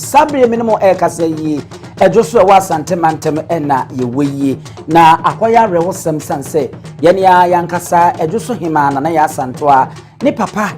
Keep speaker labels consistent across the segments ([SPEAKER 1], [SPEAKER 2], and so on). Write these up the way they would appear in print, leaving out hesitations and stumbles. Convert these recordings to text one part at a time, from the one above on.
[SPEAKER 1] sabre minimo e kasa yi ejoso wa asante mantem na yeweyi na akoya rewosem sanse yene ya yankasa ejoso Hemaa na Yaa Asantewaa ni papa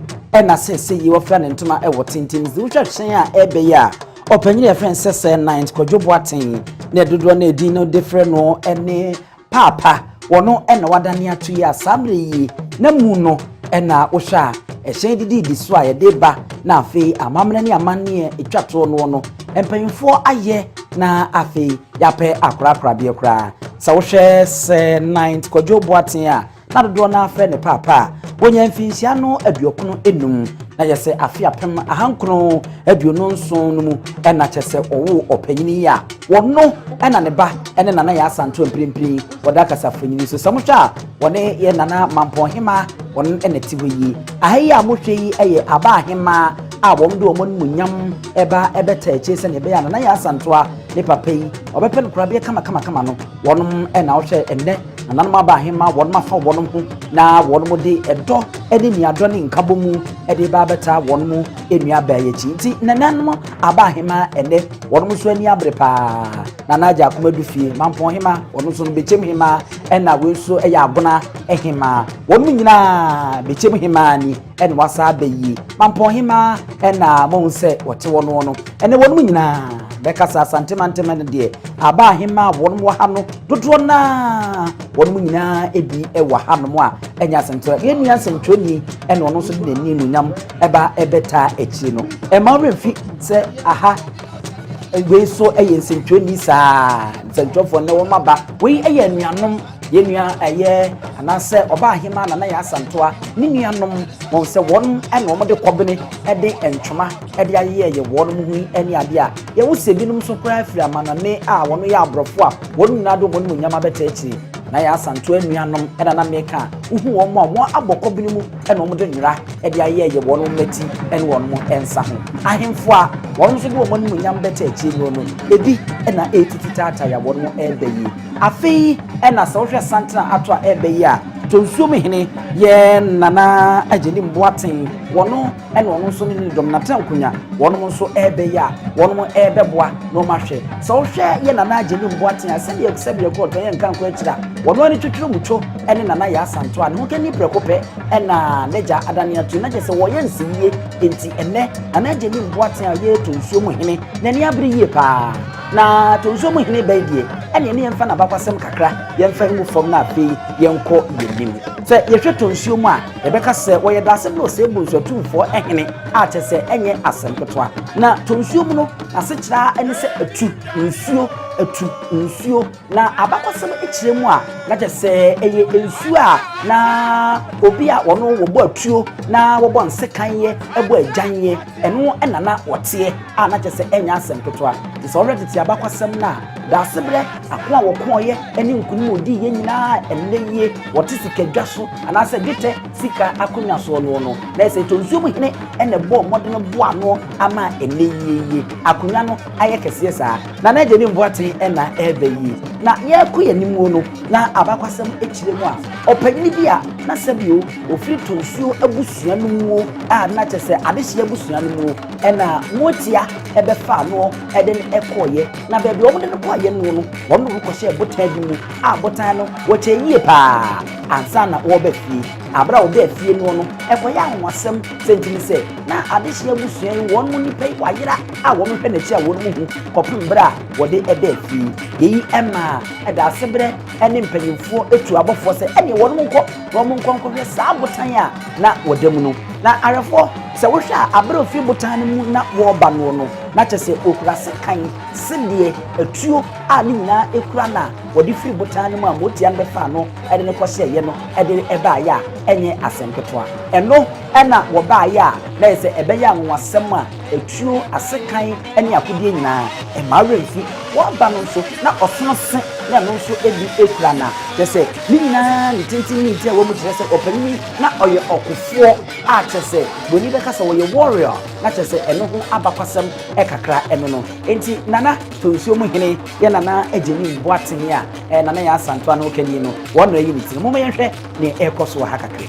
[SPEAKER 1] na sese yi wo fra ne ntoma e wo tintim zi wo hwehwen a ebe ya opanyine ya friend sese 9 kodwobo aten na dodo na edin no different no ene papa wono na wadane atu ya sabre yi na mu no na wo hwa ehyen didi so a ye de ba na afi amamne ne amanne etwato no empanyimfo aye na afi yape akra bia kra sa wo hwe se 9 kodwobo aten a na dodo na afa ne papa wonya mfinsia no aduokono enum na yese afi apem ahankro aduono nson no mu na kyese owo opanyini ya wono na ne ba ene nana Yaa Asantewaa mprimpri woda kasa fanyini so samotwa wone ye nana mampo Hemaa won ene tiwoyi ahayi a mohwe yi eye aba Hemaa a wom do omon munyam eba ebeta eche se ne be ya nana Yaa Asantewaa ne papa yi obepe no krabia kama no wonom na wohwe enne nanam aba Hemaa wonom afa wonom ho na wonom de edo ene niado ne nkabomu ede ba beta wonom enua ba ye chi nti nananum aba Hemaa ene wonom so ani abrepa nanaja akomadu fie mampo Hemaa wonom so no bechem Hemaa ena we so eya agona Hemaa wonom nyina bechem Hemaa ni ene wasa abayi mampo Hemaa ena mo se wote wono no ene wonom nyina bekasa asante mantem de aba Hemaa wonom wa hano dodo na wonom nyina ebi ewa hano a enya Asantewaa ye nua Asantewaa ene wonom so de ni nunyam eba ebeta echi no ma remfi se aha we so eye Asantewaa sa Asantewaa ne wo maba we eye nuanom ye nua eye anase oba Hemaa na Yaa Asantewaa ni nuanom mo se won ene wo de kobene ede entwoma ede aye ye won mu hu ene ade a ye wo se binum so kra afiri amanane a wono ye abrofo a won nado mo mu nyama beta echi na Yaa Asantewaa nuanom ena na meka uhu wo mo aboko binimu ene wo de nwira ede aye ye won mu mati ene won mu ensa ho ahemfo a won so de wo mu nyama beta echi no ebi ena etititata ya won mu ebeyi afi ena so hwe santana atwa ebeyi a tonsuom hene ye nana ageni mboaten wono ene wono so ni dom na tankunya wono so ebeya wono ebeboa no mahwe so hwe ye nana ageni mboaten asem ye kusebye ko to ye nkan ko akira wono ani twetwero mucho ene nana Yaa Asantewaa ne ho kani prekope ena neja adane atu na je se wo ye nsiye enti ene nana ageni mboaten ye tonsuom hene na ni abri ye pa na tonsuom hene baidie ene ne yemfa na bakwasem kakra yemfa mu fom na afi yenko yenim se yehwe tonsuom a ebeka se wo ye dasem no se bunso tumfo ehene a te se enye asempetwa na tonsuom no asechira ene se atu nsuo na abakwasem echiremu a na te se eye nsuo a na obi a wono wo bo atuo na wo bo nsekan ye ebo aganye eno enana wote a na te se enya asempetwa so already ti abakwasem na dasebre akwa wo koye eni nkunu odi ye nyina enne ye wote sika dwaso anase dwete sika akonya so no na se tonsuom hene ene bo modern bo ano ama enne ye akonya no aye kese sa na je ni mboate ena ebeyi na ye ko yanimu no na abakwasem echiremu a opanyini bia na sebio ofiri tonsuo abusua no mu a na chese adehye abusua no mu ena motia ebefa no ede ne ekoye na baabi wo de no ko aye no won no ko hye botan bi mu a botan no wo che yie pa ansa na wo ba fie abra wo ba fie no ekoya anwasem sentimi se na adehye abusua won mu ni pei wayira a wo hwe na chi a won mu hu kopem bra wo de ede fie yi ema eda sebre ene mpanyimfo etu abofo se ene won mu nko hwe sa botan a na wodam no na arefo se wo hwe abra fie botan mu na wo ba no na kyese okura sekan sidie etuo a ni nyina ekura na wodi fie botan mu a motia mbefa no ede ne kwose ye no ede eba ya enye asempetwa eno ena wo ba ya na ese ebe ya nwasem a etuo asekan ene akodie nyina e ma remfi wo ba no so na osono se na no so ebi ekura na kyese ni nyina ni tintin ni tie wo mu kyese opani na oye okufo a kyese boni be kasa wo ye warrior na kyese eno ho abakwasem ekakra eno no enti nana tonsuom hene ye nana ageni mboaten a nana Yaa Asantewaa no kani no won na yi ni tin mo me hwe ne ekoso ha kakra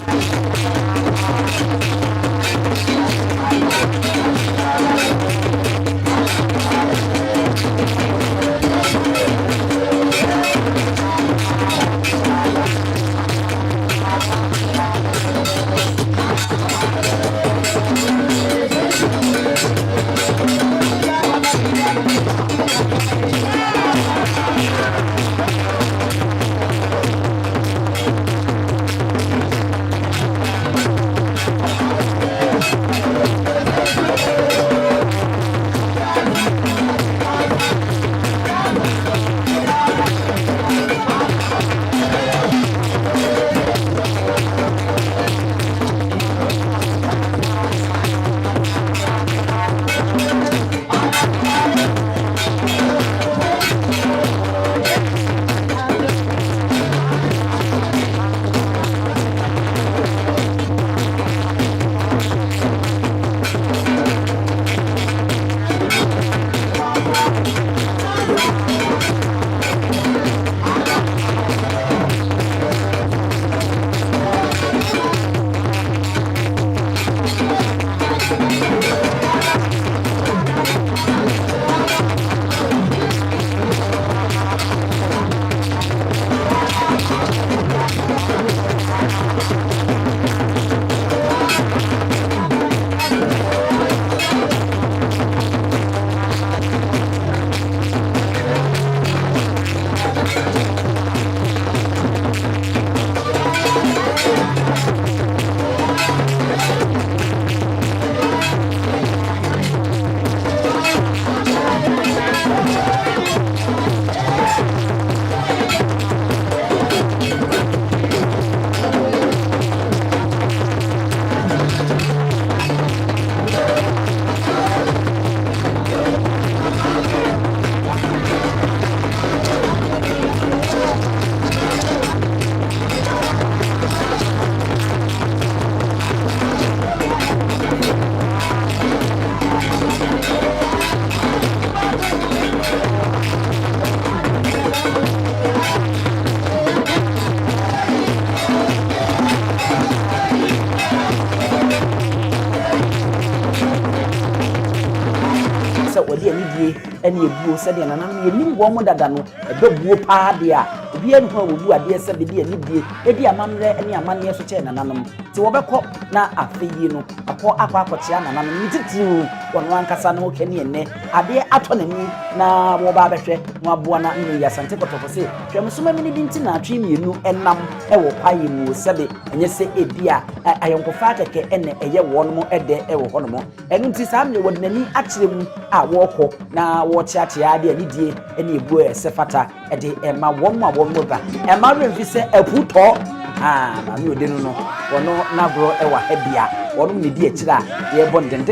[SPEAKER 1] de ani die ene ebuo se de nanam ye nim wo mo dada no ebebuo pa de a obi anu ho obu ade se be de ani die edi amamre ene amane so che nanam ti wo bekọ na afeyi no akọ akwakochia nanam ntitiu wono ankasa no kene ene ade ato nani na wo ba behwe no aboa na nyi Asante kotofo se hwemsoma mini di nti na atwe mienu enam ewo kwaye mu sebe enye se ebia ayonkofa keke ene eye wono mo ede ewo hono mo enu nti sam ne wodnani akyerem a wokọ na wo chiachia ade ani die ene ebuo esefata ede ema wom a wom ba ema remfi se aputo na mi ode no wono nagro ewa hebia wono ne di akira ye bon den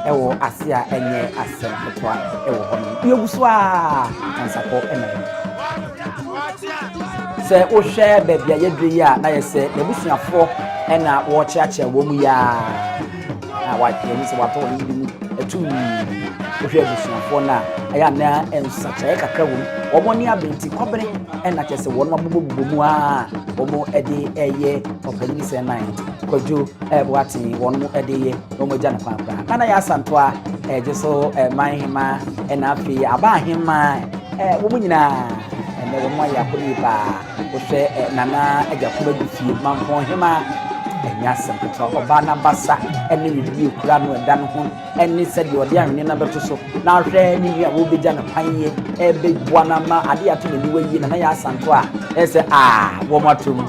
[SPEAKER 1] ewo asia enye asem petwa ewo hono yeguso a ansako ena se o hwe bebia yedwe ya na ye se nebusuafo ena wo chiachia wo mu ya na wa ye se wato ni bi mu etum o hwe busuafo na aya na ensache kakra wo omo ni abenti kobere ena kese wono mabubu mu a omo ede eye opani se night kojo ebwati wono ede ye omo jana kwa na ya Asantewaa Ejisu man Hemaa ena afi aba Hemaa wo mu nyina ene wo mo ya kuni ba o hwe nana ajakuba difie manfo Hemaa enya Asantewaa oba na basa ene review kura no eda no ho ene se de ode ahwene na beto so na hwe ni wi a wo beja na panye ebe buana ma ade ato ne niwa yi na ya Asantewaa ese wo matum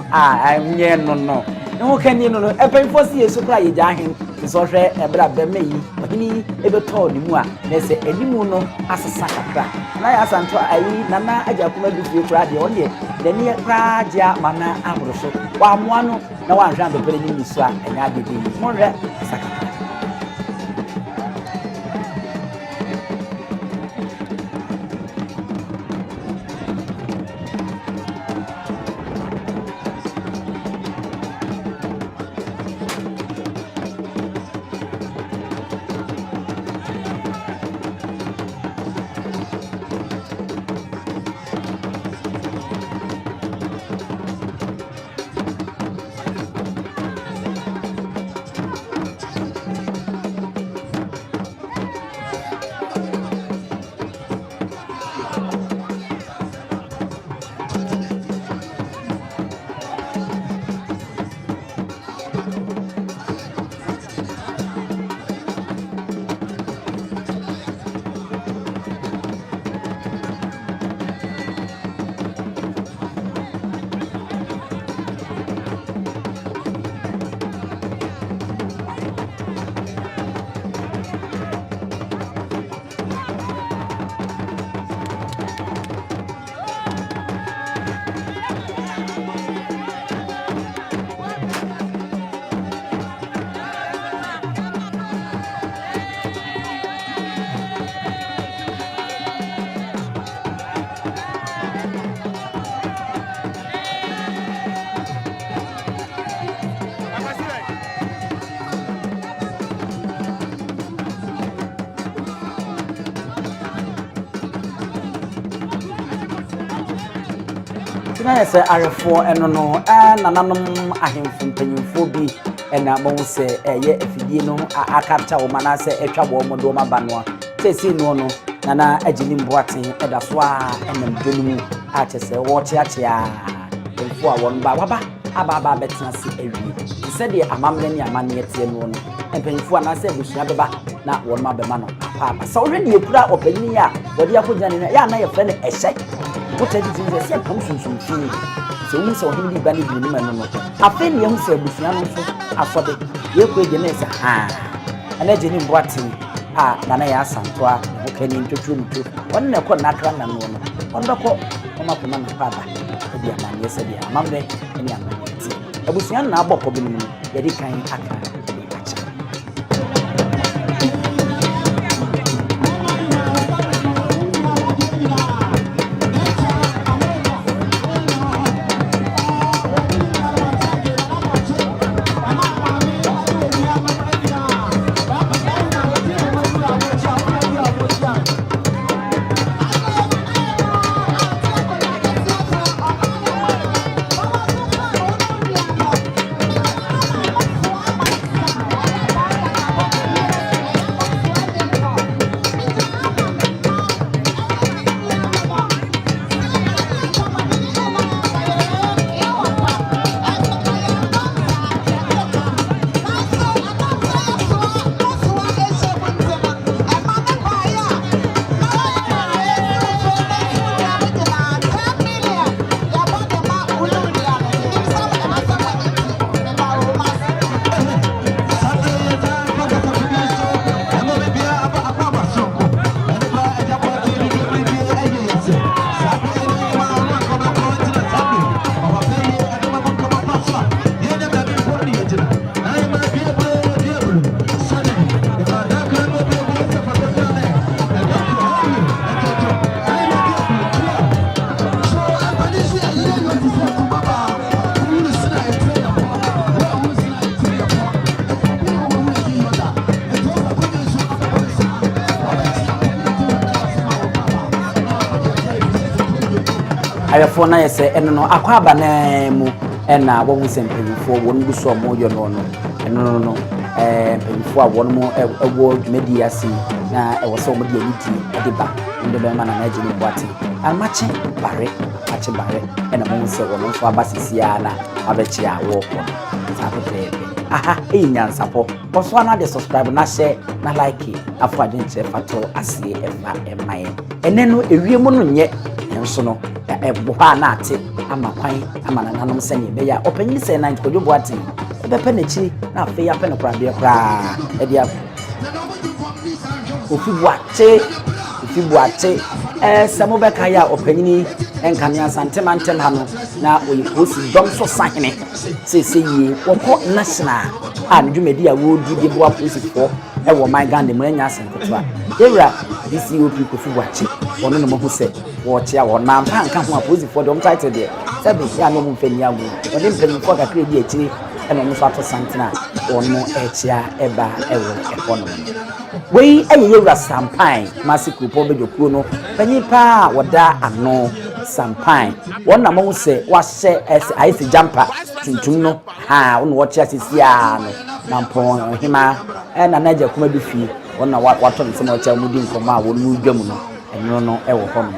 [SPEAKER 1] nye no no kani no epenfo si yesu kra ye jahin so hwe ebra be meyi ohini ebe to ni mu a na ese edimu no asesa kakra na ya Asantewaa ayi nana ajakuma dufie kra de onye de ne kra ja mana ahoro so wa moano na wa hwa be pele ni misu a enya de bi mo hwe sakakra na yese arefo eno no nananom ahemfo mpanyimfo bi ena mo se ye afidie no akata wo manase etwa bo mo do ma banwa sesi no no nana agini mboaten eda so a enam dwenu a chese wo chiachia emfo a won ba waba aba betena se awie se de amamne ni amane etie no no mpanyimfo anase abusua beba na won ma bema no papa so hwe de ekura opanyini a wode akogya ne ya na ye fre ne ehye what is it say come from so we so him di bani bi ni man no afi ne hu say busua no so asobe ye ko ege na say ana je ni mboaten na ya Asantewaa o kani ntwetwe mtu won na ko nakra na no no won beko o ma kuma na baba e bi amane se bi amamre ni amane ti abusua na aboko bi ni ye di kan aka ayefo na yese eno no akwaba na mu ena wo hu sempanyifo won gu so mo yo no eno no mpanyifo a won mo ewo dwumadi ase na ewo so mo de aniti de ba ndo be ma na na jini boate amache bare ena mo se won so abasisia na abechi a wo ko aha nyansapo poso na de subscribe na share na like afa de nche fato ase emaye ene no ewiemu no nye enso no eboha na ate ama kwan ama nananom se ne be ya opanyin se na nkodwo boate be pe na chi na afi ya pe no kra be kra e dia ofi boate samo be ka ya opanyin enkane asante mantem ha no na oyiposi dom so sahene se yi woko national dwumedi a wodi de boa posifo wo my Ghana mu anya asenkotoa ewra DCOP kofi wachi wono no mo hu se wo chia wo na mpa nka ho aposifo dom title de sabi ya no mu mfani agu wode mfani ko kakra di akiri eno mo so ato santena wono echia eba ewo ekono wei ayewra sampan masiku po bejokuo no panyipa woda ano sampan wona mo se wa hye ice jumper tuntum no wona wo chia sisia no na mpon Hemaa na naja kuma bi fi wona wato nsem wo chia mudi nkoma wonu dwam no eno no ewo ho no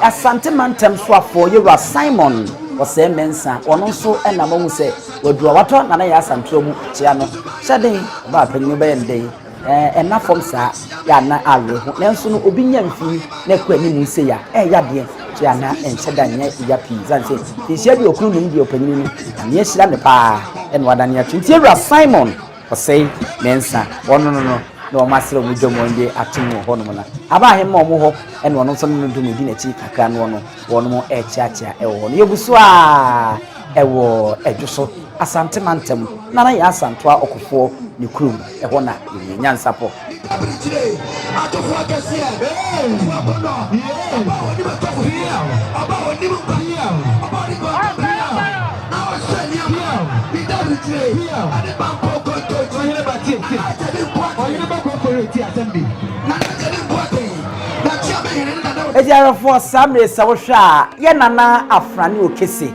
[SPEAKER 1] Asante mantem so afọ yewra Simon ose mensa ono nso na mo se wadua wato na Yaa Asantewaa mu chia no hyeden ba panyin be ndey ena fom sa ya na awe ho nanso no obi nya mfi na kwa ni mu se ya ya de chia na encheda nya ya pi zanse tisia bi okunu num bi opanyin no na hyira ne pa en wadane atwinti yewra Simon ose mensa ono no no masiro mu dwomo nde atumu ho no na aba hemma omo ho ene wono so no dum di na chi kakra no wono mo echiachia ewo no yebuso a ewo edwoso asante mantem na Yaa Asantewaa okofo ni kurum eho na nyansapo Ejiarafo samre sawhwa ye nana afrane okese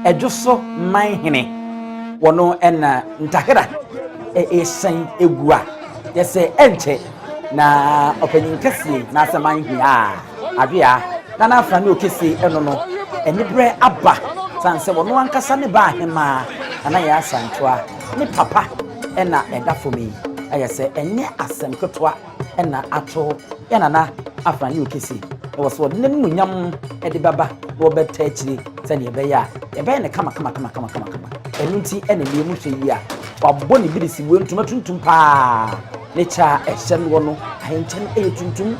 [SPEAKER 1] edwoso manhene wono ena ntakira sen egua yese enche na opanyin kese na asamanhia adwea nana afrane okese eno no enibre aba sanse wono ankasa ne ba Hemaa na Yaa Asantewaa ne papa ena edafomi ayese enye asemketwa ena ato ye nana afrane okese so de nemu nyam de baba wo beta akiri se ne be ya ne kama enunti ene ne mu hwe yi a wabbo ne bidisi we ntuma tuntum pa ne cha ehye no no ahenchen tuntum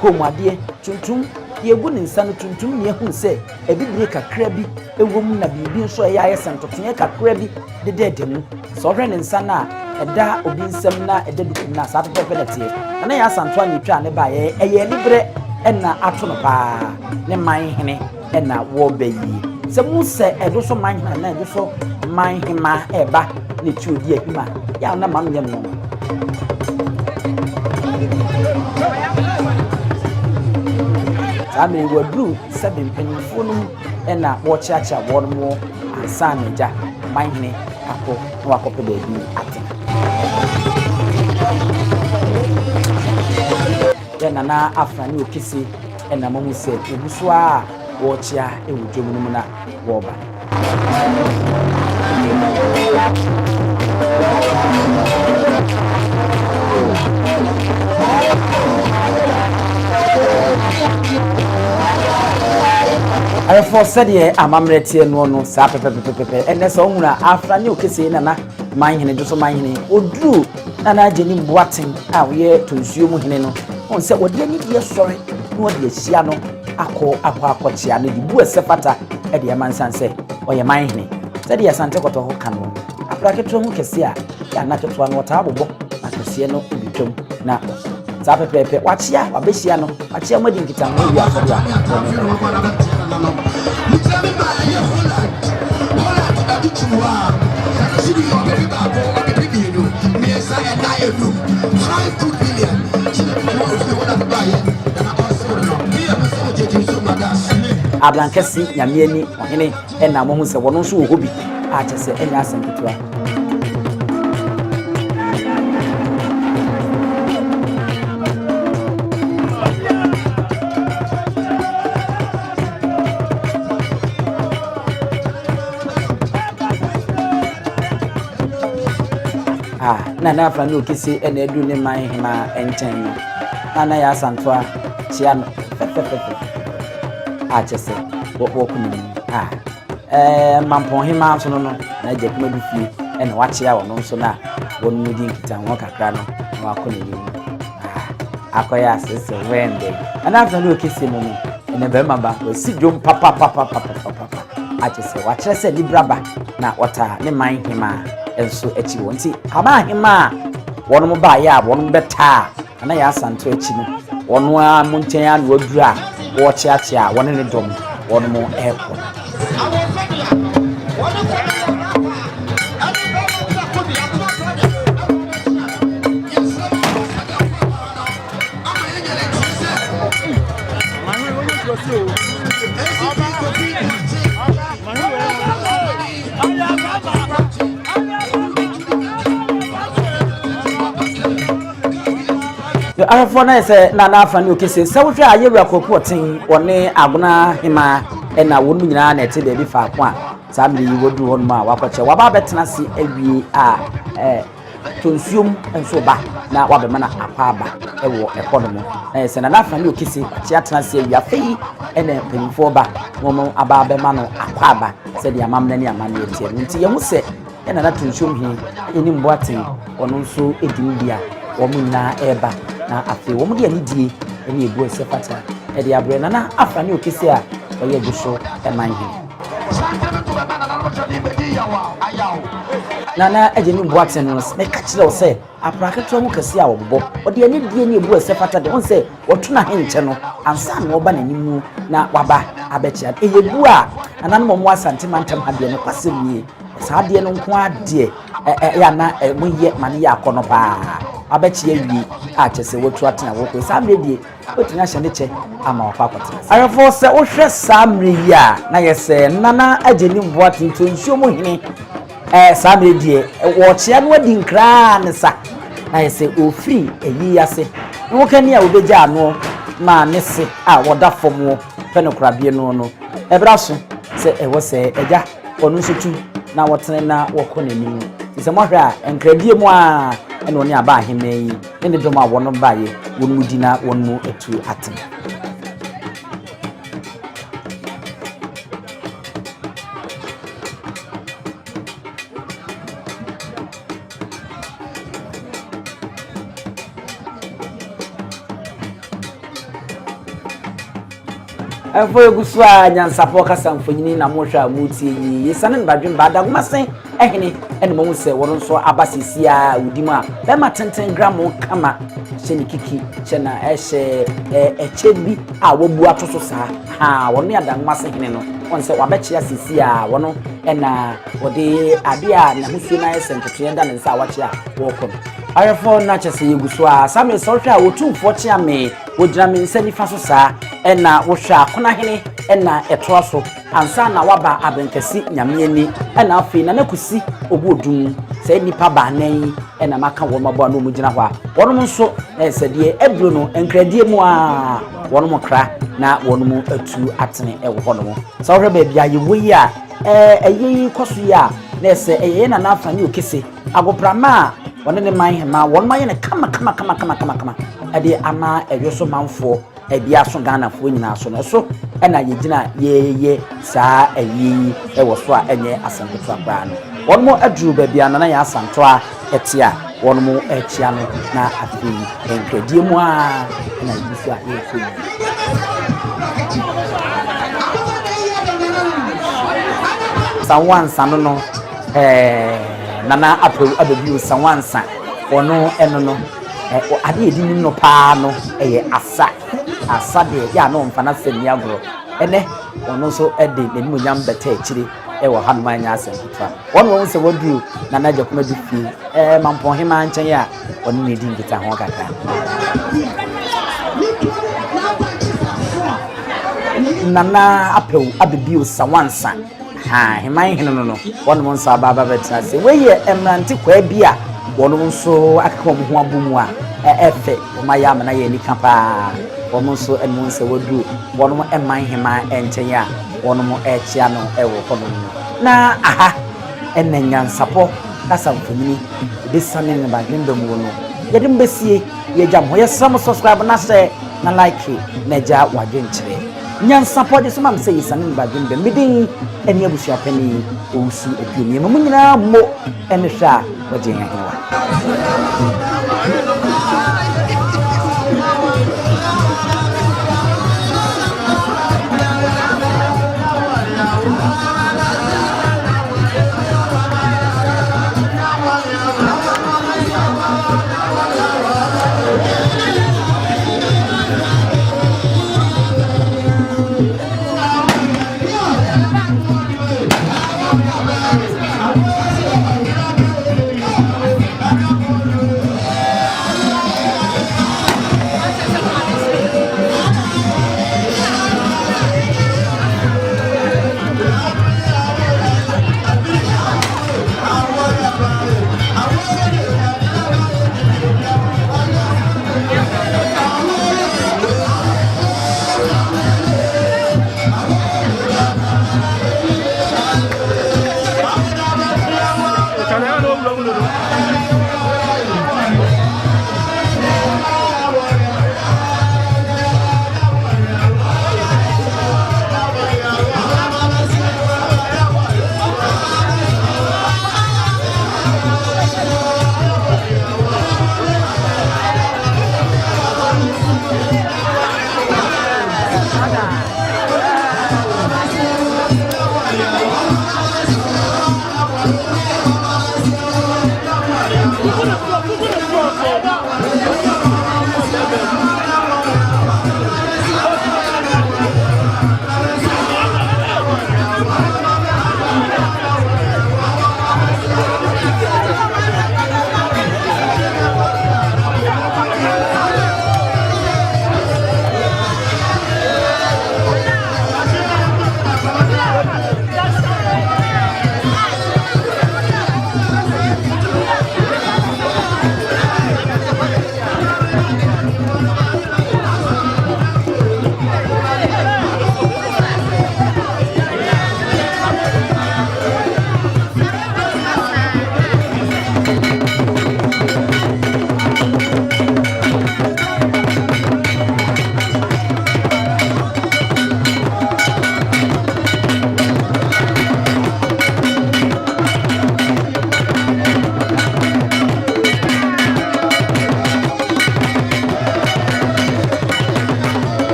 [SPEAKER 1] komade tuntum yegu ne nsa no tuntum ne hu se ebibire kakra bi ewom na bibi nso ya yesentotonye kakra bi de mu so hwe ne nsa na eda obi nsam na eda dukum na sa pepe na tie na Yaa Asantewaa ne twa ne ba ye eye libre ena atono pa ne manhene ena wo bayi se mu se edo so manhene na edo so manhema eba ne chiodi ahima ya na mam nyam no Sami wadu 7 penifo no ena wo chiacha wo no ansa ne ja manhene akọ na wakọpe baby ate ya na afrane okisi ena mamu se ebuso a wo chia ewudwom no mu na wo ba ayefo sede amamretie no sa pepepepepe ene so nwura afrane okisi na manhene do so manhene oduru na ageni mboaten a wo ye tonsuo mu hene no on se wode ni die sori no wode ahia no akọ ne di bu esefata e de mansanse oye manhene sede ya sante koto ho kan no apraketo hu kese a ya na keto no wota abobo akese no obitwom na sa pepepe wachia wabehia no wachia madi nkita ho wi afọ a
[SPEAKER 2] $5 billion.
[SPEAKER 1] Abrankesi nyamieni ohene ena mo hu se wono nso wo hobi a kyese enya asanketewa na afa no kisi ena edu ne man Hemaa enten na Yaa Asantewaa chia no a kyese wo kunni mampon Hemaa so no na je kuma bi fie ena wa chia wo no so na wo no di nkita ho kakra no wa kunni akoya sese wende na afa no kisi mo no ena be maba o si dwom papa a kyese wa kyerɛ sɛ libraba na wata ne man Hemaa enso echi wonti ama Hemaa wono ba ya wono beta na Yaa Asantewaa echi no wono a munten ya no adura wo chiachia wono ne dom wono mo eko Arafo na se na afa ne okese se wo hwe ayewura kokoten one agona Hemaa na wonu nyina na ete de fa ko a samri wodu hon ma wakwache waba betena si awie a tonsuom enso ba na wabema na akwaba ewo ekonomo na se na afa ne okese achi atena si awie afei ene penifo ba momo aba bema no akwaba se de amamna ne amane etie nti ye hu se ena na tonsuom hi eni mboaten ono nso edindia womuna eba na afi wo mudi anidie eni ebu esefata e de abre na afa ne okese a oye guso e manhi na ejeni mboaten no me ka kire wo se aprakato mu kase a wobbo ode anidie ne ebu esefata de won se wotuna henche no ansa na oba nanimu na waba abechia eyebu a ananmo mo Asante mantam ade no kwasem saa de no nko ade ya na moye mane ya akono pa abechia wi a kyese wotu atena wo ko saa mredie otinya hye ne che ama wa kwakota arafo se wo hwe saa mreyi a na yese nana ageni mboate ntonsuo mu hene saa mredie wo kyea no adi nkra ne sa na yese ofiri eyi ase wo kani a obeja ano ma ne se a woda fomo penokra bie no ebraso se ewo se eja onu nso tu na wotene na wokọ n'anim se mo hwe a enkradie mu a ene oni aba Hemaa yi ene dom a wono baye wonu di na wonu etu atem Efo egusu a nyansapo kasa mfonyini na mohwa mutie yi yesane nbadwen bada gumasen ehene ene mo se wono nso abasisi a udimu a be ma tenten gram kama hye kiki hye na ehye echebi a wobu atoso sa ha wono ya dangumasen hene no won se wabeche asisi a wono ena wode ade a na husu na esenteto yenda ne nsa wache a wokono ayefo na chese yegusu a same so hwe a wotumfo che ame wodina me nsa nifa so sa ena wohwa akona hene ena etoa so ansa na waba abenkasi nyameni ena afi na nakusi obodum sai nipa ba nan ena maka wo mabo no mu gina ho a wono nso esede ebro no enkradie mu a wono mo kra na wono mu atu atene ewo hono mo sa wohwe ba bia yewoyi a eyi koso ya na ese eye na na afa ne okese agoprama wono ne man Hemaa wono ma ye ne kama ade ama eyoso manfo ebia so Ghana fo nyina so no so ena yegina ye saa ayi ewo so a enye Asantewaa ba no wono mo aduru ba bia na Yaa Asantewaa etia wono mo echia no na afi enkradie mu a na Ejisu a ye so sanwansa no nana abebi sanwansa wono eno no ade edin no pa no eye asa de ya no mfana semi agro ene ono so ede nemu nyam beta akire ewo Hanuma nya Asantewaa wono won se woduru na naja kuma di fi mampon Hemaa nchen ya ono ne di ngita ho kaka nana apeu abibio sawansa ha Hemaa hene no wono nso ababa betra se we ye emrante kwa bia wono nso akeka mo ho abumu a efe ma ya amana ye nika pa wono nso enu nse wadu wono Hemaa Hemaa enchen a wono mo echia no ewo kono na aha enenyan sapo kasa mfumini besane ne bagendo mu no yede mbesie ye jam ho ye sam subscribe na se na like na ja wadwenkyere nyansa pode so mam se yisane ne bagendo midin eni abusua pani osu aduoni mu nyina mo ene hwa wagyen hewa